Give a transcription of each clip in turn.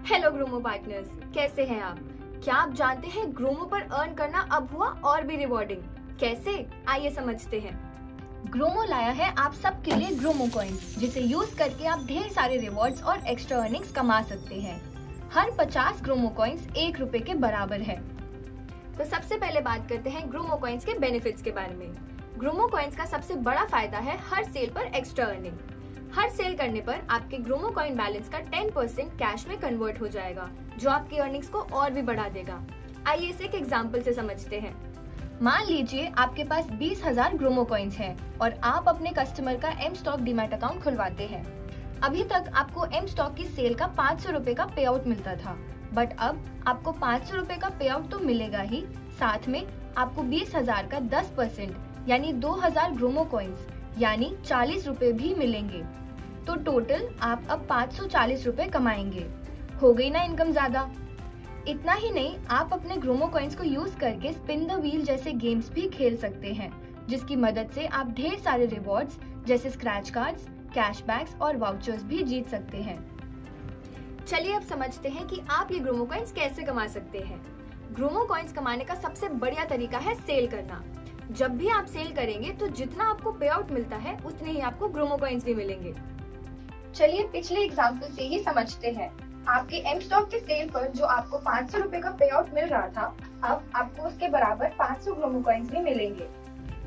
Hello Gromo partners, कैसे हैं आप? क्या आप जानते हैं ग्रोमो पर अर्न करना अब हुआ और भी रिवॉर्डिंग? कैसे? आइए समझते हैं। ग्रोमो लाया है आप सबके लिए ग्रोमो कॉइन्स, जिसे यूज करके आप ढेर सारे रिवॉर्ड्स और एक्स्ट्रा अर्निंग्स कमा सकते हैं। हर 50 ग्रोमो कॉइन्स 1 रुपए के बराबर है। तो सबसे पहले बात करते हैं ग्रोमो कॉइन्स के बेनिफिट्स के बारे में। ग्रोमो कॉइन्स का सबसे बड़ा फायदा है हर सेल पर एक्स्ट्रा अर्निंग। हर सेल करने पर आपके ग्रोमो कॉइन बैलेंस का 10% कैश में कन्वर्ट हो जाएगा, जो आपकी अर्निंग्स को और भी बढ़ा देगा। आइए इसे एक एग्जांपल से समझते हैं। मान लीजिए आपके पास 20,000 ग्रोमो कॉइन्स हैं और आप अपने कस्टमर का एम स्टॉक डीमैट अकाउंट खुलवाते हैं। अभी तक आपको एम स्टॉक की सेल का 500 रुपए का पे आउट मिलता था, बट अब आपको 500 रुपए का पे आउट तो मिलेगा ही, साथ में आपको 20,000 का 10% यानी 2,000 ग्रोमो कॉइन्स यानी 40 रुपए भी मिलेंगे। तो टोटल आप अब 540 रुपए कमाएंगे। हो गई ना इनकम ज्यादा। इतना ही नहीं, आप अपने ग्रोमो कॉइन्स को यूज करके स्पिन द व्हील जैसे गेम्स भी खेल सकते हैं, जिसकी मदद से आप ढेर सारे रिवॉर्ड्स जैसे स्क्रैच कार्ड्स, कैशबैक्स और वाउचर्स भी जीत सकते हैं। चलिए अब समझते हैं कि आप ये ग्रोमो कॉइन्स कैसे कमा सकते हैं। ग्रोमो कॉइन्स कमाने का सबसे बढ़िया तरीका है सेल करना। जब भी आप सेल करेंगे तो जितना आपको पे आउट मिलता है उतने ही आपको ग्रोमो कॉइन्स भी मिलेंगे। चलिए पिछले एग्जाम्पल से ही समझते हैं। आपके एम स्टॉक के सेल पर जो आपको 500 रुपए का पे आउट मिल रहा था, अब आपको उसके बराबर 500 ग्रोमो कॉइन्स भी मिलेंगे।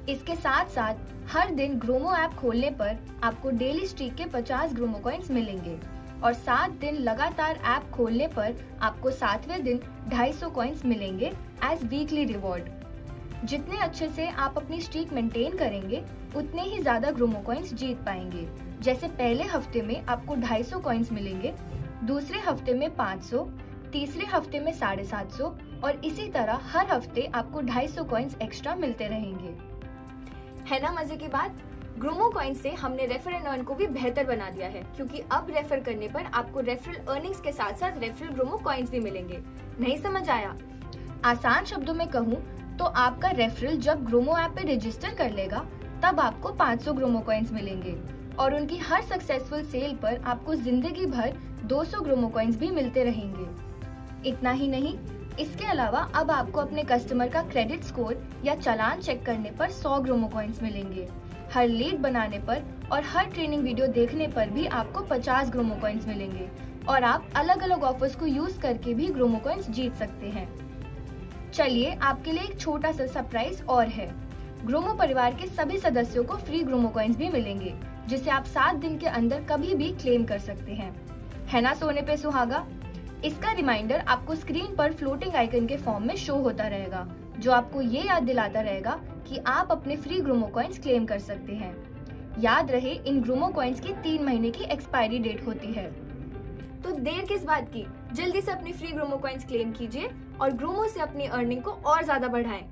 इसके साथ साथ हर दिन ग्रोमो ऐप खोलने पर आपको डेली स्ट्रीक के 50 ग्रोमो कॉइन्स मिलेंगे और 7 दिन लगातार ऐप खोलने पर आपको 7वें दिन 250 कॉइन्स मिलेंगे एज वीकली रिवॉर्ड। जितने अच्छे से आप अपनी स्ट्रीक मेंटेन करेंगे, उतने ही ज्यादा ग्रोमो कॉइन्स जीत पाएंगे। जैसे पहले हफ्ते में आपको 250 कॉइन्स मिलेंगे, दूसरे हफ्ते में 500, तीसरे हफ्ते में 750 और इसी तरह हर हफ्ते आपको 250 कॉइन्स एक्स्ट्रा मिलते रहेंगे। है ना मजे की बात? ग्रोमो कॉइन्स से हमने रेफर एंड अर्न को भी बेहतर बना दिया है, क्योंकि अब रेफर करने पर आपको रेफरल अर्निंग्स के साथ साथ रेफरल ग्रोमो कॉइन्स भी मिलेंगे। नहीं समझ आया? आसान शब्दों में कहूँ तो आपका रेफरल जब ग्रोमो ऐप पे रजिस्टर कर लेगा, तब आपको 500 ग्रोमो कॉइन्स मिलेंगे और उनकी हर सक्सेसफुल सेल पर आपको जिंदगी भर 200 ग्रोमो कॉइन्स भी मिलते रहेंगे। इतना ही नहीं, इसके अलावा अब आपको अपने कस्टमर का क्रेडिट स्कोर या चालान चेक करने पर 100 ग्रोमो कॉइन्स मिलेंगे। हर लीड बनाने पर और हर ट्रेनिंग वीडियो देखने पर भी आपको 50 ग्रोमो कॉइन्स मिलेंगे और आप अलग अलग ऑफर्स को यूज करके भी ग्रोमो कॉइन्स जीत सकते हैं। चलिए आपके लिए एक छोटा सा सरप्राइज और है। ग्रोमो परिवार के सभी सदस्यों को फ्री ग्रोमो कॉइन्स भी मिलेंगे, जिसे आप 7 दिन के अंदर कभी भी क्लेम कर सकते हैं। है ना सोने पे सुहागा? इसका रिमाइंडर आपको स्क्रीन पर फ्लोटिंग आइकन के फॉर्म में शो होता रहेगा, जो आपको ये याद दिलाता रहेगा कि आप अपने फ्री ग्रोमो कॉइन्स क्लेम कर सकते हैं। याद रहे, इन ग्रोमो कॉइन्स की 3 महीने की एक्सपायरी डेट होती है। तो देर किस बात की? जल्दी से अपनी फ्री ग्रोमो कॉइन्स क्लेम कीजिए और ग्रोमो से अपनी अर्निंग को और ज्यादा बढ़ाएं।